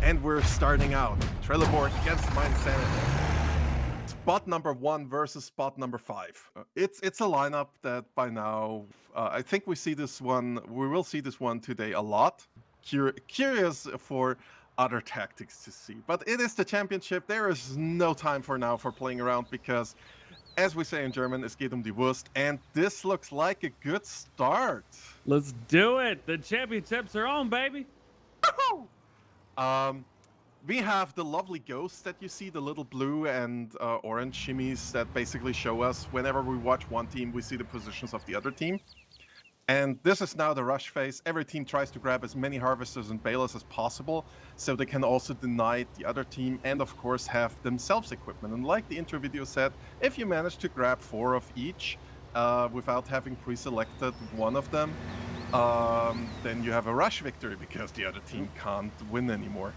And we're starting out. TRELLEBORG against MYINSANITY. Spot number 1 versus spot number 5. It's a lineup that by now, I think we will see this one today a lot. Curious for other tactics to see. But it is the championship. There is no time for now for playing around because, as we say in German, es geht die Wurst. And this looks like a good start. Let's do it. The championships are on, baby. We have the lovely ghosts that you see, the little blue and orange shimmies that basically show us whenever we watch one team, we see the positions of the other team. And this is now the rush phase. Every team tries to grab as many harvesters and balers as possible, so they can also deny the other team and, of course, have themselves equipment. And like the intro video said, if you manage to grab 4 of each without having pre-selected one of them, then you have a rush victory because the other team can't win anymore.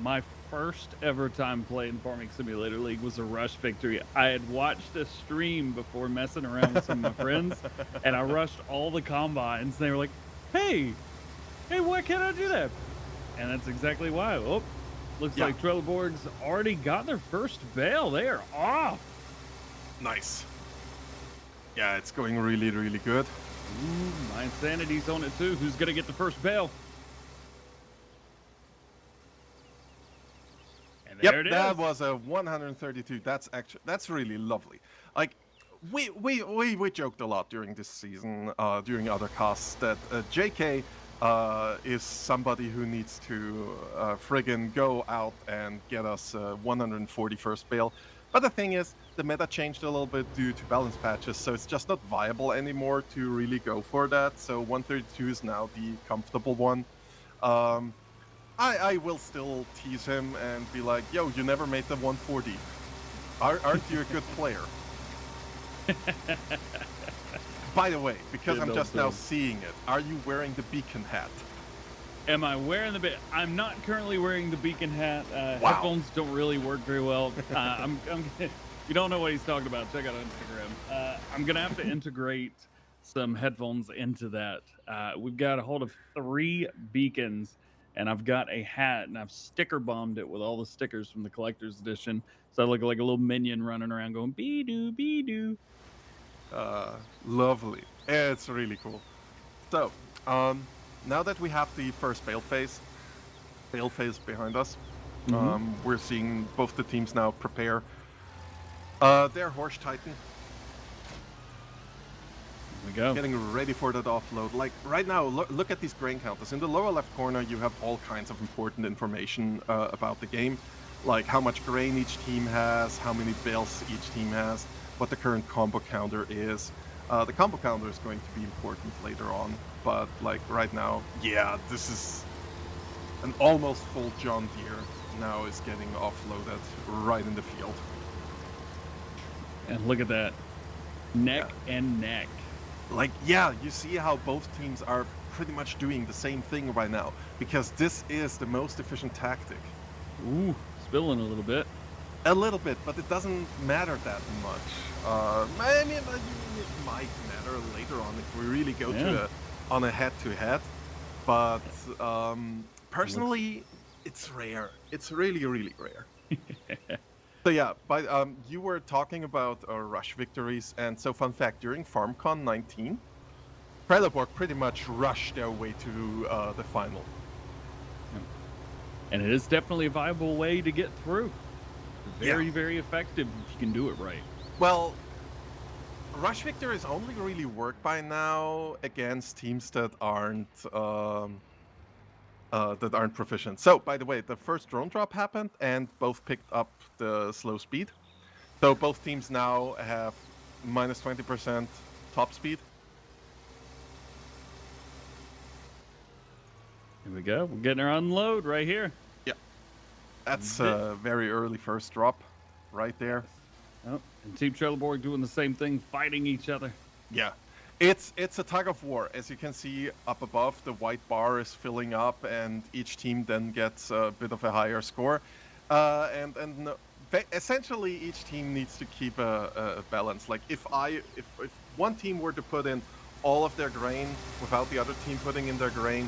My first ever time playing Farming Simulator League was a rush victory. I had watched a stream before messing around with some of my friends, and I rushed all the combines. And they were like, hey, why can't I do that? And that's exactly why. Oh, looks like TRELLEBORG's already got their first bale. They are off. Nice. Yeah, it's going really, really good. Ooh, MYINSANITY's on it too. Who's gonna get the first bale? And there it is. That was a 132. That's really lovely. Like we joked a lot during this season, during other casts, that JK is somebody who needs to friggin' go out and get us 140 first bale. But the thing is, the meta changed a little bit due to balance patches, so it's just not viable anymore to really go for that. So 132 is now the comfortable one. I will still tease him and be like, yo, you never made the 140. Aren't you a good player? By the way, because I'm just now seeing it, are you wearing the beacon hat? Am I wearing the I'm not currently wearing the beacon hat. Wow. Headphones don't really work very well. You don't know what he's talking about. Check out on Instagram. I'm gonna have to integrate some headphones into that. We've got a hold of 3 beacons, and I've got a hat, and I've sticker bombed it with all the stickers from the collector's edition, so I look like a little minion running around going be-doo, be-doo. Lovely. It's really cool. So, now that we have the first bale phase behind us, we're seeing both the teams now prepare their Horse Titan. Here we go. Getting ready for that offload. Like right now, look at these grain counters. In the lower left corner, you have all kinds of important information about the game, like how much grain each team has, how many bales each team has, what the current combo counter is. The combo counter is going to be important later on, but like right now, yeah, this is an almost full John Deere now is getting offloaded right in the field. And look at that. Neck and neck. Like, yeah, you see how both teams are pretty much doing the same thing right now, because this is the most efficient tactic. Ooh, spilling a little bit. A little bit, but it doesn't matter that much. I mean, it might matter later on if we really go on a head-to-head. But personally, it's rare. It's really, really rare. So yeah, you were talking about rush victories, and so fun fact, during FarmCon 19, TRELLEBORG pretty much rushed their way to the final. And it is definitely a viable way to get through. Very, very effective if you can do it right. Well, rush victories only really work by now against teams that aren't proficient. So, by the way, the first drone drop happened, and both picked up the slow speed. So both teams now have minus 20% top speed. Here we go. We're getting our unload right here. Yeah. That's a very early first drop right there. Oh, and Team TRELLEBORG doing the same thing, fighting each other. Yeah. It's a tug of war. As you can see up above, the white bar is filling up, and each team then gets a bit of a higher score. Essentially, each team needs to keep a balance. Like if one team were to put in all of their grain without the other team putting in their grain,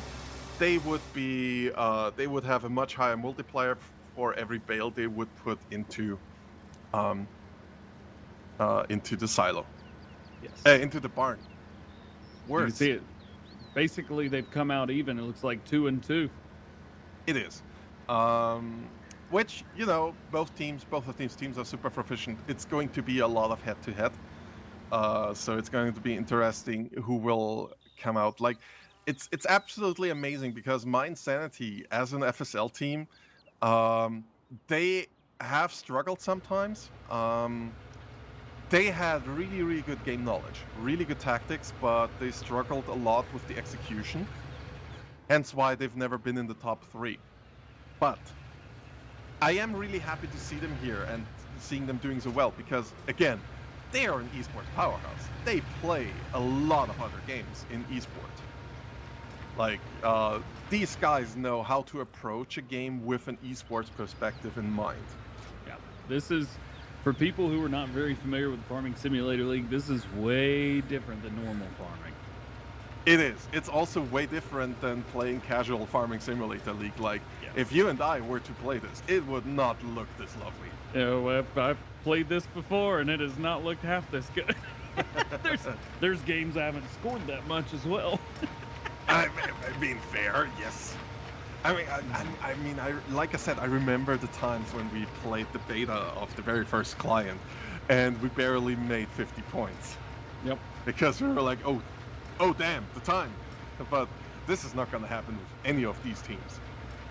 they would be they would have a much higher multiplier for every bale they would put into the silo, Yes. into the barn. You can Worse. see it. Basically, they've come out even. It looks like 2-2. It is. Which, you know, both of these teams are super proficient. It's going to be a lot of head-to-head. So it's going to be interesting who will come out. Like, it's absolutely amazing because MYINSANITY as an FSL team, they have struggled sometimes. They had really, really good game knowledge, really good tactics, but they struggled a lot with the execution. Hence why they've never been in the top 3. But I am really happy to see them here and seeing them doing so well because, again, they are an esports powerhouse. They play a lot of other games in esports. Like, these guys know how to approach a game with an esports perspective in mind. Yeah, this is, for people who are not very familiar with the Farming Simulator League, this is way different than normal farming. It is. It's also way different than playing casual Farming Simulator League. Like, if you and I were to play this, it would not look this lovely. You know, I've played this before, and it has not looked half this good. there's games I haven't scored that much as well. I mean, fair, yes. I mean, like I said, I remember the times when we played the beta of the very first client, and we barely made 50 points. Yep. Because we were like, oh damn, the time. But this is not going to happen with any of these teams.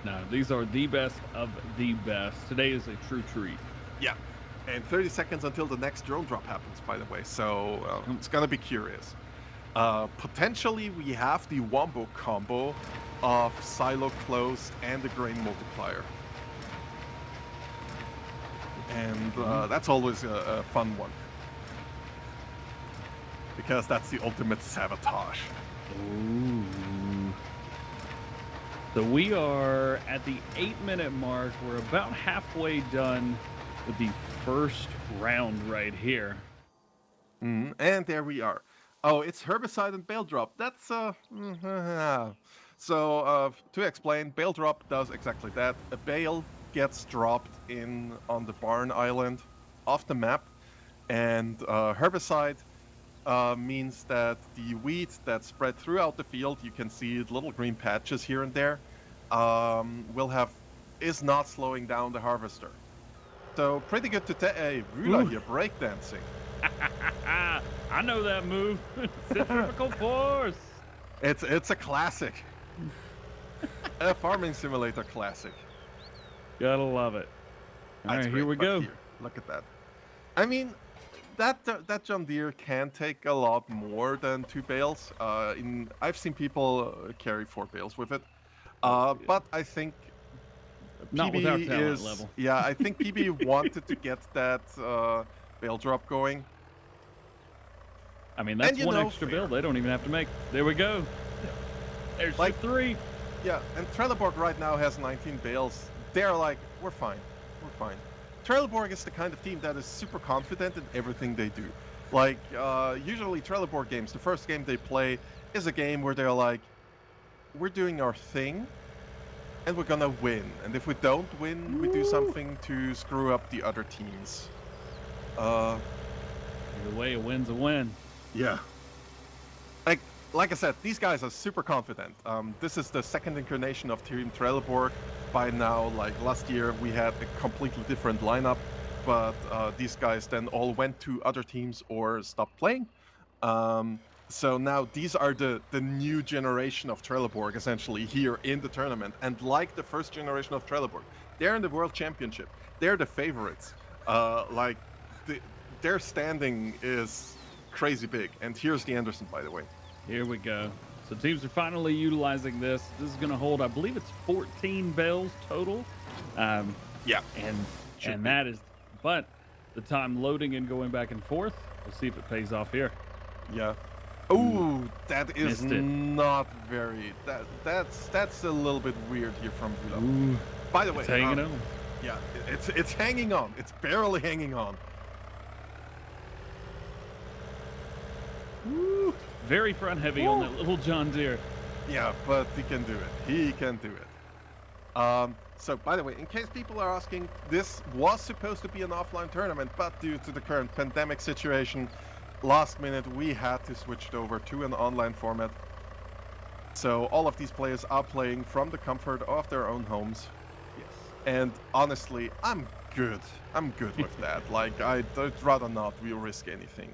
No, these are the best of the best. Today is a true treat. Yeah. And 30 seconds until the next drone drop happens, by the way. So it's going to be curious. Potentially, we have the wombo combo of silo closed and the grain multiplier. And that's always a fun one. Because that's the ultimate sabotage. Ooh. So we are at the 8-minute mark. We're about halfway done with the first round right here. And there we are. Oh, it's herbicide and bale drop. That's So to explain, bale drop does exactly that. A bale gets dropped in on the barn island off the map, and herbicide means that the weeds that spread throughout the field, you can see little green patches here and there, is not slowing down the harvester. So pretty good to hey, Wühler here, breakdancing. I know that move. Centrifugal force. It's a classic. A farming simulator classic. Gotta love it. All right, here we go. Here, look at that. I mean, that John Deere can take a lot more than 2 bales. I've seen people carry 4 bales with it. But I think not PB with our talent is level. Yeah, I think PB wanted to get that bale drop going. I mean, that's one extra fair. bale they don't even have to make. There we go. There's like 3. Yeah, and TRELLEBORG right now has 19 bales. They're like, we're fine. TRELLEBORG is the kind of team that is super confident in everything they do. Like, usually TRELLEBORG games, the first game they play is a game where they're like, we're doing our thing, and we're gonna win. And if we don't win, we do something to screw up the other teams. Either way, a win's a win. Yeah. Like I said, these guys are super confident. This is the second incarnation of Team TRELLEBORG. By now, like last year, we had a completely different lineup, but these guys then all went to other teams or stopped playing. So now these are the new generation of TRELLEBORG, essentially, here in the tournament. And like the first generation of TRELLEBORG, they're in the World Championship. They're the favorites. Their standing is crazy big. And here's the Anderson, by the way. Here we go. So teams are finally utilizing this. This is going to hold, I believe it's 14 bales total. Yeah. And that is, but the time loading and going back and forth, we'll see if it pays off here. Yeah. Ooh, that is not very. That's a little bit weird here from Wühler. By the way, it's hanging on. Yeah, it's hanging on. It's barely hanging on. Woo. Very front heavy on that little John Deere. Yeah, but he can do it. He can do it. So, by the way, in case people are asking, this was supposed to be an offline tournament, but due to the current pandemic situation, last minute we had to switch it over to an online format. So all of these players are playing from the comfort of their own homes. Yes. And honestly, I'm good. I'm good with that. Like, I'd rather not risk anything.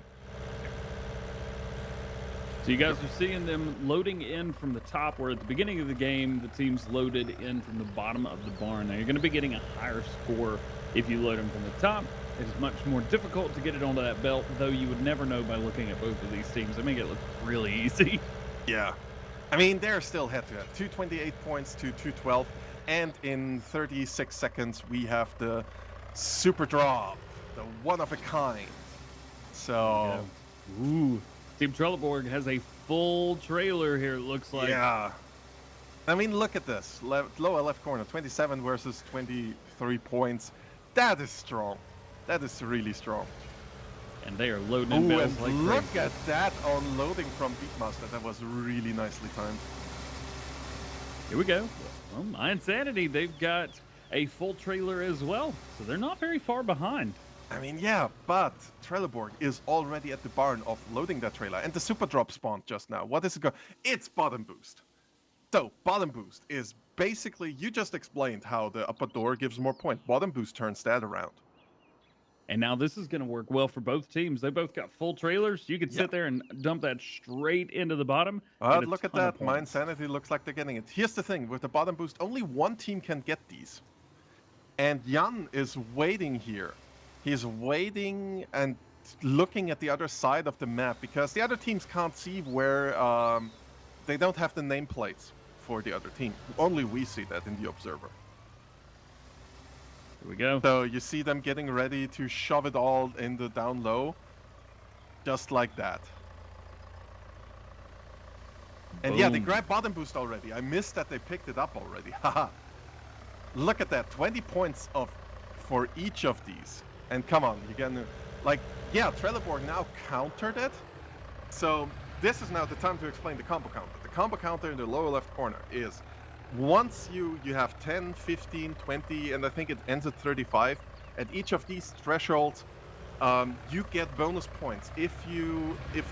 So you guys are seeing them loading in from the top, where at the beginning of the game, the teams loaded in from the bottom of the barn. Now, you're going to be getting a higher score if you load them from the top. It is much more difficult to get it onto that belt, though you would never know by looking at both of these teams. They make it look really easy. Yeah. I mean, they're still head-to-head. 228 points to 212. And in 36 seconds, we have the super drop, the one-of-a-kind. So... Yeah. Ooh. Team Trelleborg has a full trailer here, it looks like. Yeah. I mean, look at this. Lower left corner, 27 versus 23 points. That is strong. That is really strong. And they are loading in bells and like look crazy. at that unloading from Beatmaster. That was really nicely timed. Here we go. Well, MYINSANITY, they've got a full trailer as well, so they're not very far behind. I mean, yeah, but Trelleborg is already at the barn of loading that trailer. And the super drop spawned just now. What is it going? It's bottom boost. So, bottom boost is basically, you just explained how the upper door gives more points. Bottom boost turns that around. And now this is going to work well for both teams. They both got full trailers. You could sit there and dump that straight into the bottom. Look at that. MYINSANITY looks like they're getting it. Here's the thing. With the bottom boost, only one team can get these. And Jan is waiting here. He's waiting and looking at the other side of the map because the other teams can't see where they don't have the nameplates for the other team. Only we see that in the observer. Here we go. So you see them getting ready to shove it all in the down low. Just like that. And yeah, they grabbed bottom boost already. I missed that they picked it up already. Haha. Look at that. 20 points for each of these. And come on, you can, like, yeah, Trelleborg now countered it. So this is now the time to explain the combo counter. The combo counter in the lower left corner is once you have 10, 15, 20, and I think it ends at 35. At each of these thresholds, you get bonus points. If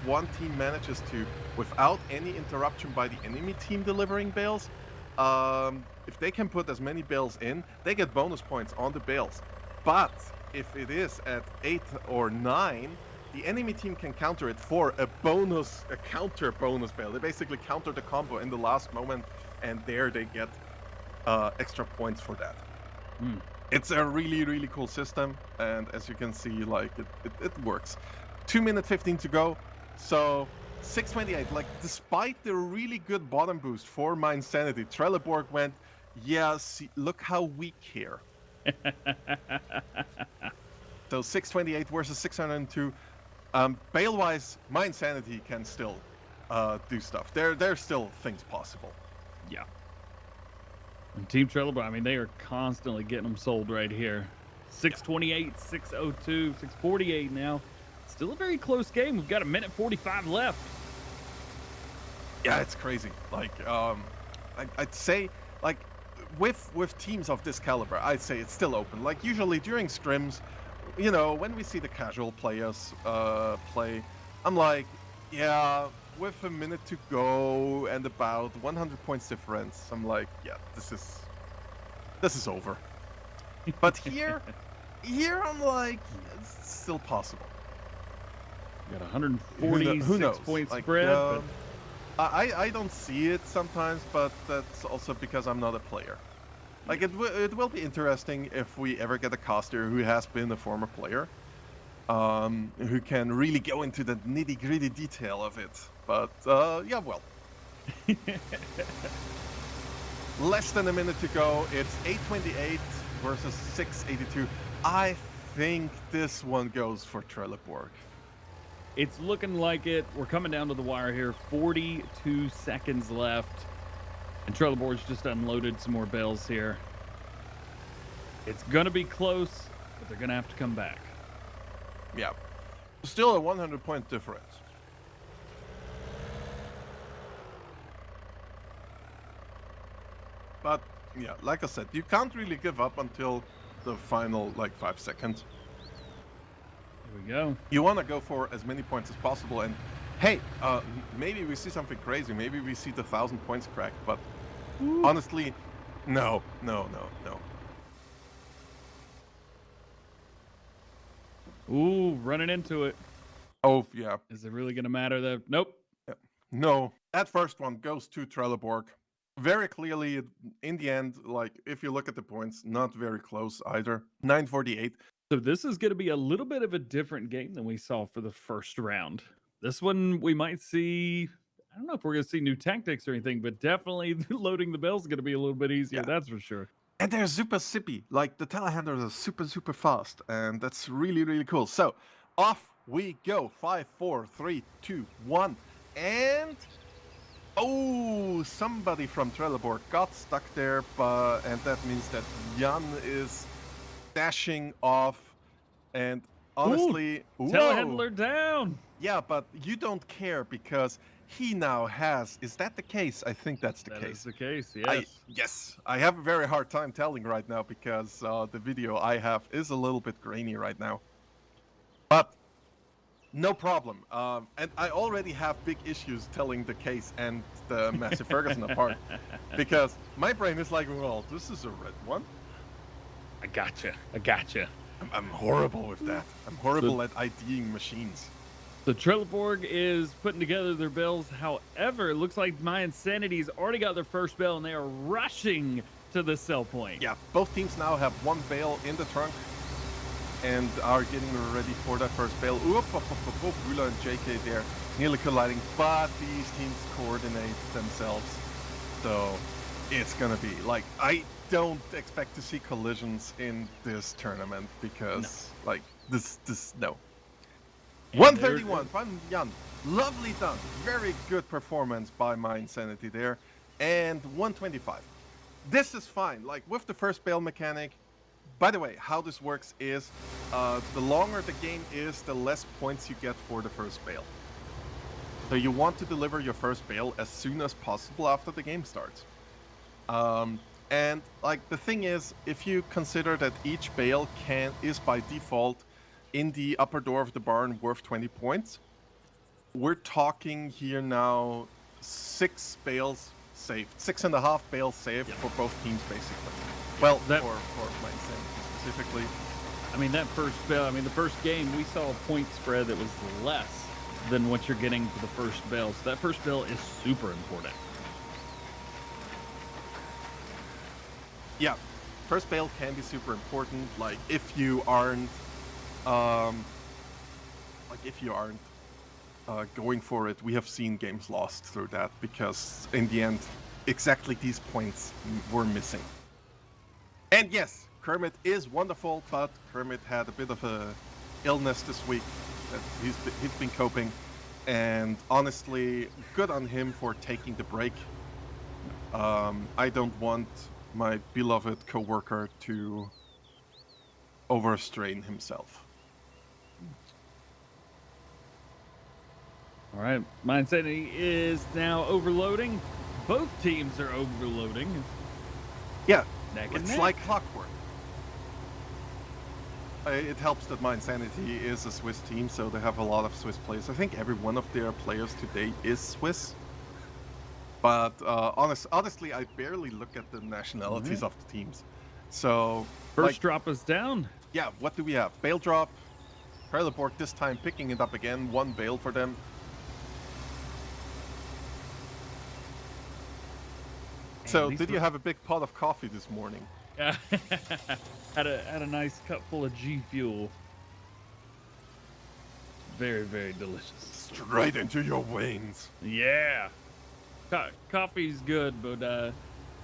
one team manages to, without any interruption by the enemy team delivering bales, if they can put as many bales in, they get bonus points on the bales. But if it is at 8 or 9, the enemy team can counter it for a counter bonus bale. They basically counter the combo in the last moment, and there they get extra points for that. It's a really, really cool system, and as you can see, like, it works. 2 minutes 15 to go, so 628. Like, despite the really good bottom boost for MYINSANITY, Trelleborg went, yeah, see, look how weak here. So 628 versus 602. Bale-wise, MYINSANITY can still do stuff. There's still things possible. Yeah. And Team Trelleborg, I mean, they are constantly getting them sold right here. 628, 602, 648 now. Still a very close game. We've got 1:45 left. Yeah, it's crazy. Like, I'd say, like, with teams of this caliber, I'd say it's still open. Like, usually during scrims, you know, when we see the casual players play, I'm like, yeah, with a minute to go and about 100 points difference, I'm like, yeah, this is over. But here I'm like, it's still possible. Got 146 point Like, spread. But I don't see it sometimes, but that's also because I'm not a player. Like, it will be interesting if we ever get a caster who has been a former player, who can really go into the nitty-gritty detail of it. But, yeah, well. Less than a minute to go. It's 828 versus 682. I think this one goes for Trelleborg. it's looking like it. We're coming down to the wire here. 42 seconds left. And Trelleborg's just unloaded some more bales here. It's going to be close, but they're going to have to come back. Yeah. Still a 100-point difference. Yeah, like I said, you can't really give up until the final, like, 5 seconds. Here we go. You want to go for as many points as possible, and hey, maybe we see something crazy. Maybe we see the 1,000 points cracked, but honestly, no. Ooh, running into it. Oh, yeah. Is it really going to matter though? Nope. Yeah. No. That first one goes to TRELLEBORG. Very clearly, in the end, like, if you look at the points, not very close either. 948. So this is going to be a little bit of a different game than we saw for the first round. This one we might see, I don't know if we're going to see new tactics or anything, but definitely loading the bells is going to be a little bit easier, that's for sure. And they're super zippy. Like, the telehandlers are super fast, and that's really cool. So, off we go. 5, 4, 3, 2, 1, and... Oh, somebody from TRELLEBORG got stuck there, and that means that Jan is dashing off, and honestly... Telehandler down! Yeah, but you don't care because he now has... Is that the case? I think that's the case. That is the case, yes. Yes, I have a very hard time telling right now because the video I have is a little bit grainy right now. But... no problem. And I already have big issues telling the case and the Massive Ferguson apart. Because my brain is like, well, this is a red one. I gotcha. I'm horrible with that. I'm horrible at IDing machines. So TRELLEBORG is putting together their bells. However, it looks like MYINSANITY's already got their first bell and they are rushing to the sell point. Yeah, both teams now have one bale in the trunk and are getting ready for that first bale. Wühler and JK there nearly colliding, but these teams coordinate themselves. So it's gonna be like, I don't expect to see collisions in this tournament because like this no. And 131 from Jan. Lovely done. Very good performance by MYINSANITY there. And 125. This is fine. Like with the first bale mechanic. By the way, how this works is the longer the game is, the less points you get for the first bale. So you want to deliver your first bale as soon as possible after the game starts. And like the thing is, if you consider that each bale is by default in the upper door of the barn worth 20 points, we're talking here now 6 bales saved, 6.5 bales saved for both teams basically. Well, for MYINSANITY specifically. I mean, that first bell, the first game, we saw a point spread that was less than what you're getting for the first bell. So that first bell is super important. Yeah, first bale can be super important. Like if you aren't, going for it, we have seen games lost through that because in the end, exactly these points were missing. And yes, Kermit is wonderful, but Kermit had a bit of a illness this week that he's been coping, and honestly, good on him for taking the break. I don't want my beloved coworker to overstrain himself. All right, MYINSANITY is now overloading. Both teams are overloading. Yeah, it's neck. Like clockwork. It helps that MYINSANITY is a Swiss team, so they have a lot of Swiss players. I think every one of their players today is Swiss. But honestly, I barely look at the nationalities of the teams. So first drop is down. Yeah, what do we have? Bale drop. TRELLEBORG this time picking it up again. 1 bale for them. So, did you have a big pot of coffee this morning? Yeah, had a nice cup full of G Fuel. Very, very delicious. Straight into your veins. Yeah. Coffee's good, but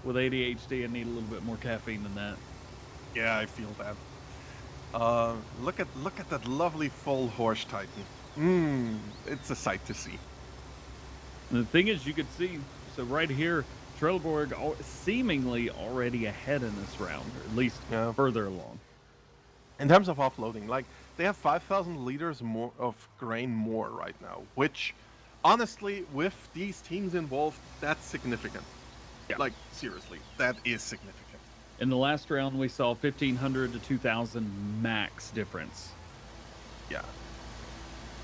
with ADHD, I need a little bit more caffeine than that. Yeah, I feel that. Look at that lovely full horse Titan. It's a sight to see. And the thing is, you could see, so right here, TRELLEBORG seemingly already ahead in this round, or at least further along. In terms of offloading, like they have 5,000 liters more of grain more right now, which honestly, with these teams involved, that's significant. Yeah. Like, seriously, that is significant. In the last round, we saw 1,500 to 2,000 max difference. Yeah.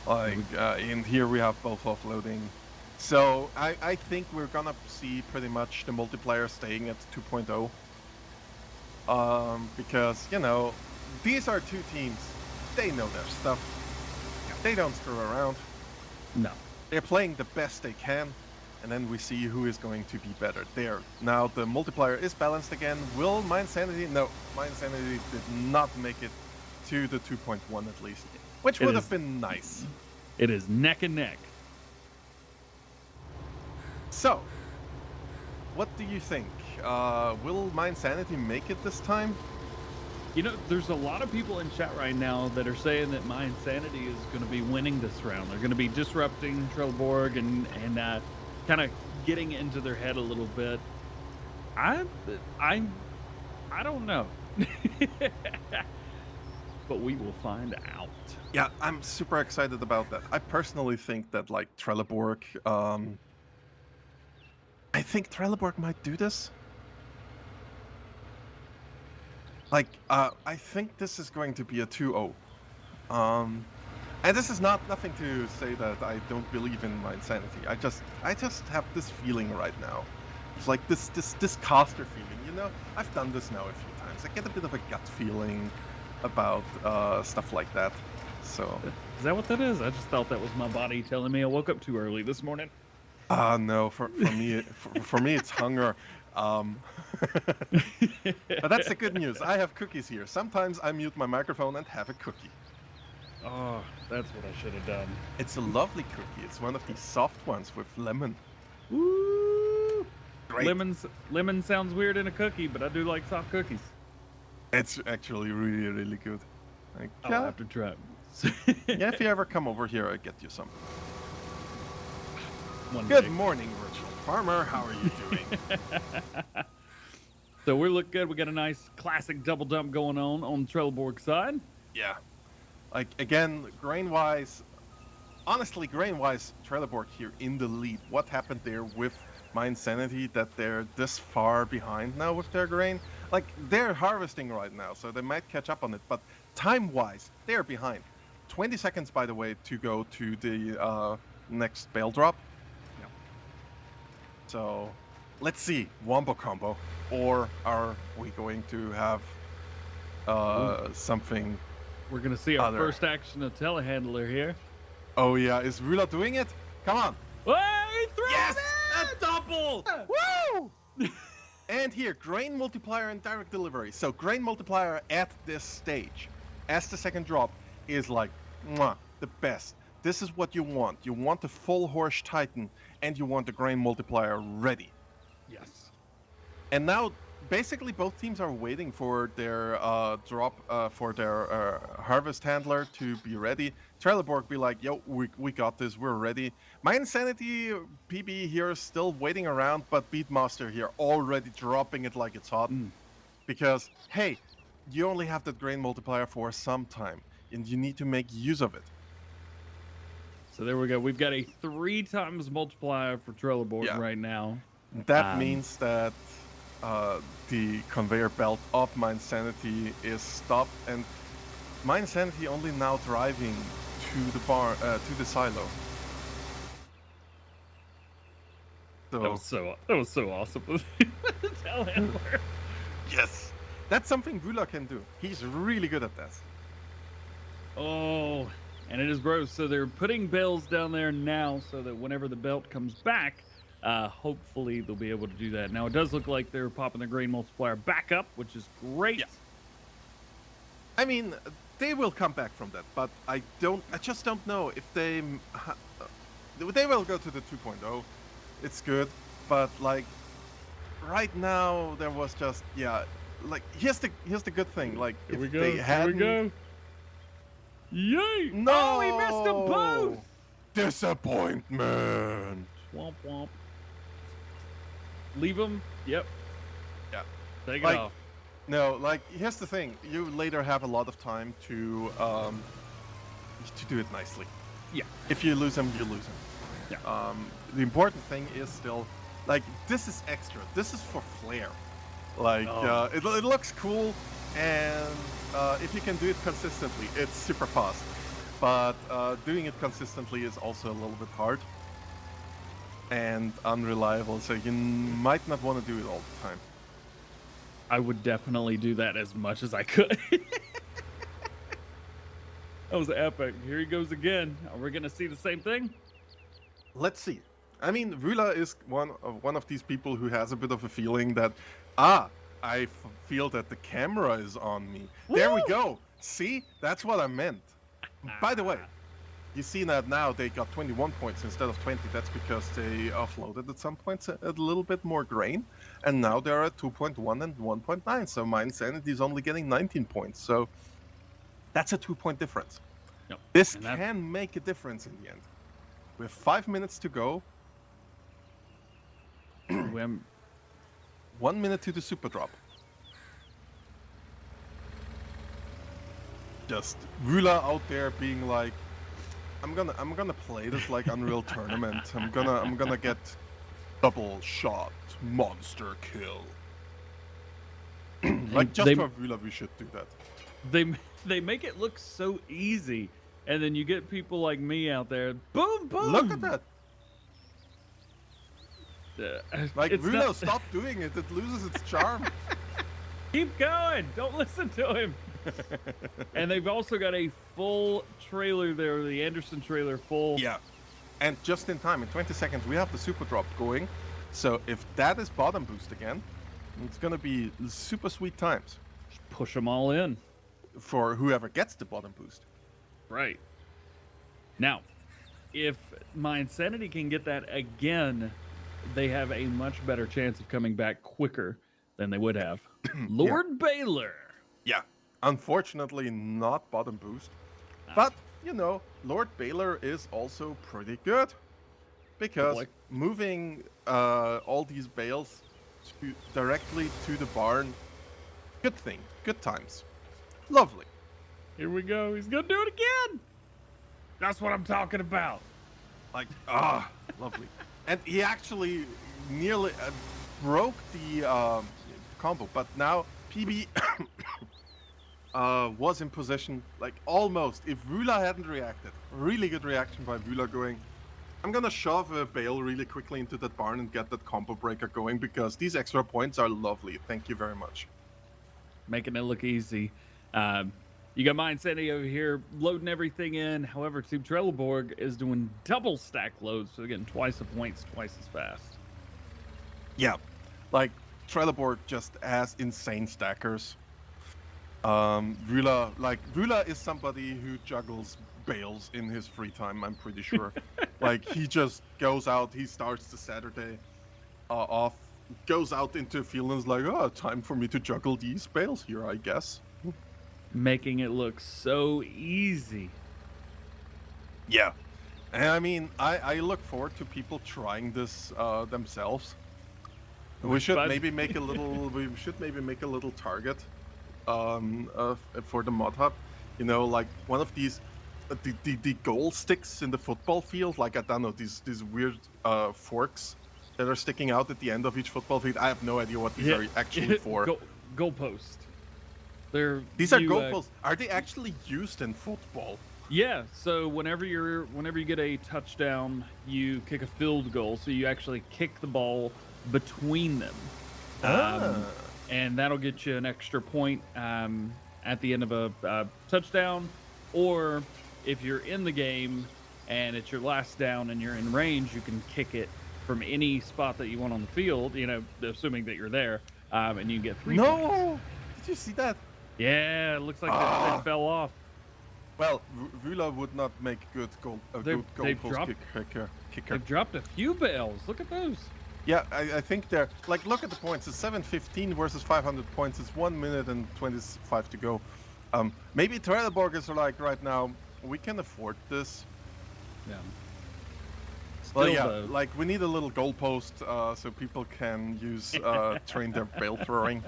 Like, in here we have both offloading. So, I think we're gonna see pretty much the multiplier staying at 2.0. Because, you know, these are two teams. They know their stuff. They don't screw around. No. They're playing the best they can. And then we see who is going to be better there. Now the multiplier is balanced again. Will MYINSANITY? No, MYINSANITY did not make it to the 2.1 at least, which would have been nice. It is neck and neck. So, what do you think? Will MYINSANITY make it this time? You know, there's a lot of people in chat right now that are saying that MYINSANITY is going to be winning this round. They're going to be disrupting TRELLEBORG and kind of getting into their head a little bit. I don't know. But we will find out. Yeah, I'm super excited about that. I personally think that, like, TRELLEBORG, I think TRELLEBORG might do this. Like, I think this is going to be a 2-0. And this is nothing to say that I don't believe in MYINSANITY. I just have this feeling right now. It's like this caster feeling, you know? I've done this now a few times. I get a bit of a gut feeling about stuff like that. So is that what that is? I just thought that was my body telling me I woke up too early this morning. No, for me for me it's hunger. But that's the good news. I have cookies here. Sometimes I mute my microphone and have a cookie. Oh, that's what I should have done. It's a lovely cookie. It's one of these soft ones with lemon. Woo! Great. Lemon sounds weird in a cookie, but I do like soft cookies. It's actually really, really good. Like, I'll have to try. yeah, if you ever come over here, I'll get you some. Good morning, virtual farmer. How are you doing? So we look good. We got a nice classic double dump going on the TRELLEBORG side. Yeah. Like, again, grain-wise, honestly, grain-wise, TRELLEBORG here in the lead. What happened there with MYINSANITY that they're this far behind now with their grain? Like, they're harvesting right now, so they might catch up on it. But time-wise, they're behind. 20 seconds, by the way, to go to the next bale drop. Yeah. So, let's see. Wombo combo. Or are we going to have something... We're going to see our first action of telehandler here. Oh, yeah. Is Wühler doing it? Come on. Hey, yes! A double! Woo! And here, grain multiplier and direct delivery. So grain multiplier at this stage, as the second drop, is like, mwah, the best. This is what you want. You want the full horse Titan, and you want the grain multiplier ready. Yes. And now, basically, both teams are waiting for their for their harvest handler to be ready. TRELLEBORG be like, yo, we got this, we're ready. MYINSANITY PB here is still waiting around, but Beatmaster here already dropping it like it's hot. Because, hey, you only have that grain multiplier for some time, and you need to make use of it. So there we go. We've got a 3 times multiplier for TRELLEBORG right now. That means that the conveyor belt of MYINSANITY is stopped, and MYINSANITY only now driving to the bar, to the silo. So that was so awesome. The telehandler. Yes, that's something Wühler can do. He's really good at that. Oh, and it is gross. So they're putting bales down there now, so that whenever the belt comes back, hopefully they'll be able to do that. Now it does look like they're popping the grain multiplier back up, which is great. Yeah. I mean, they will come back from that, but I just don't know if they will go to the 2.0. It's good, but like right now there was just like here's the good thing. Like Here if we go. they hadn't, Here we go. Yay! No! Oh, he missed them both. Disappointment. Womp womp. Leave them. Yep. Yeah. Take Like, it off. No, like here's the thing. You later have a lot of time to do it nicely. Yeah. If you lose them, you lose them. Yeah. The important thing is still Like, this is extra. This is for flair. Like, Oh. it looks cool, and if you can do it consistently, it's super fast. But doing it consistently is also a little bit hard and unreliable, so you might not want to do it all the time. I would definitely do that as much as I could. That was epic. Here he goes again. Are we gonna see the same thing? Let's see. I mean, Wühler is one of these people who has a bit of a feeling that, I feel that the camera is on me. There we Woo! go. See? That's what I meant. By the way, you see that now they got 21 points instead of 20. That's because they offloaded at some points a little bit more grain. And now they're at 2.1 and 1.9. So MYINSANITY is only getting 19 points. So that's a 2-point difference. Yep. This And that's- can make a difference in the end. We have 5 minutes to go. Wham. 1 minute to the super drop. Just Wühler out there being like, I'm gonna play this like Unreal Tournament. I'm gonna get double shot monster kill. Like just They- for Wühler, we should do that. They make it look so easy, and then you get people like me out there. Boom, boom. Look at that. Like It's Wühler, not- stop doing it. It loses its charm. Keep going. Don't listen to him. And they've also got a full trailer there, the Anderson trailer full. Yeah. And just in time, in 20 seconds, we have the super drop going. So if that is bottom boost again, it's gonna be super sweet times Just push them all in. for whoever gets the bottom boost. Right. Now, if MYINSANITY can get that again, they have a much better chance of coming back quicker than they would have. Lord Baylor. Yeah. Unfortunately, not bottom boost. But, you know, Lord Baylor is also pretty good. Because Like- moving all these bales directly to the barn, good thing. Good times. Lovely. Here we go. He's going to do it again. That's what I'm talking about. Like, lovely. And he actually nearly broke the combo. But now PB was in position, like almost. If Wühler hadn't reacted, really good reaction by Wühler going, I'm gonna shove a bale really quickly into that barn and get that combo breaker going because these extra points are lovely. Thank you very much. Making it look easy. You got MYINSANITY over here loading everything in. However, Team TRELLEBORG is doing double stack loads, so they're getting twice the points, twice as fast. Yeah, like TRELLEBORG just has insane stackers. Wühler is somebody who juggles bales in his free time, I'm pretty sure. Like, he just goes out, he starts the Saturday off, goes out into a field and is like, oh, time for me to juggle these bales here, I guess. Making it look so easy. Yeah. And I mean, I look forward to people trying this themselves. We should But- maybe make a little target for the mod hub. You know, like one of these the goal sticks in the football field, like I don't know, these weird forks that are sticking out at the end of each football field. I have no idea what these are actually for. Goalpost. These are goalposts. Are they actually used in football? Yeah. So whenever you get a touchdown, you kick a field goal. So you actually kick the ball between them, and that'll get you an extra point at the end of a touchdown. Or if you're in the game and it's your last down and you're in range, you can kick it from any spot that you want on the field. You know, assuming that you're there, and you get 3 points. No, did you see that? Yeah, it looks like they fell off. Well, Wühler would not make good They've goalpost dropped- kicker. They've dropped a few bales. Look at those. Yeah, I think they're like, look at the points. It's 715 versus 500 points. It's 1 minute and 25 to go. Maybe TRELLEBORG is like right now, we can afford this. Yeah. Well, Still, yeah, though, like we need a little goalpost so people can use train their bale throwing.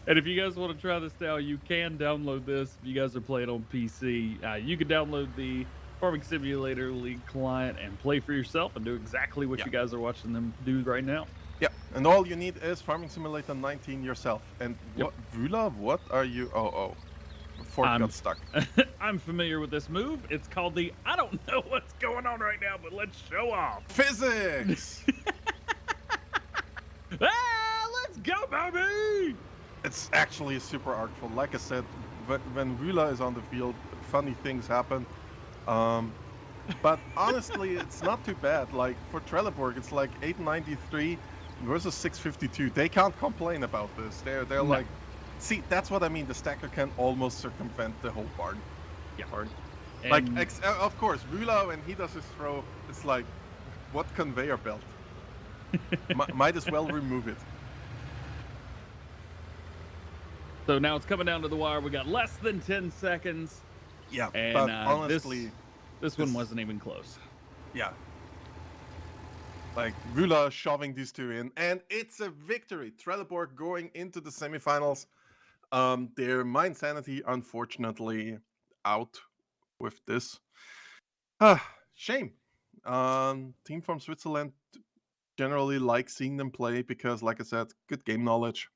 and if you guys want to try this now, you can download this. If you guys are playing on PC, you can download the Farming Simulator League client and play for yourself and do exactly what Yeah. you guys are watching them do right now. Yeah, and all you need is Farming Simulator 19 yourself. And Yep. what, Wühler, what are you? Oh, fork I'm got stuck. I'm familiar with this move. It's called the I don't know what's going on right now, but let's show off. Physics! Let's go, baby! It's actually super artful. Like I said, when Wühler is on the field, funny things happen. But honestly, it's not too bad. Like for Trelleborg, it's like 893 versus 652. They can't complain about this. They're No. like, see, that's what I mean. The stacker can almost circumvent the whole barn. Yeah. Like, And of course, Wühler, when he does his throw, it's like, what conveyor belt? Might as well remove it. so now it's coming down to the wire. We got less than 10 seconds. Yeah, And but honestly, this one wasn't even close. yeah. Like Wühler shoving these two in, and it's a victory. Trelleborg going into the semifinals. Their MYINSANITY, unfortunately, out with this. Shame. Team from Switzerland generally like seeing them play because, like I said, good game knowledge.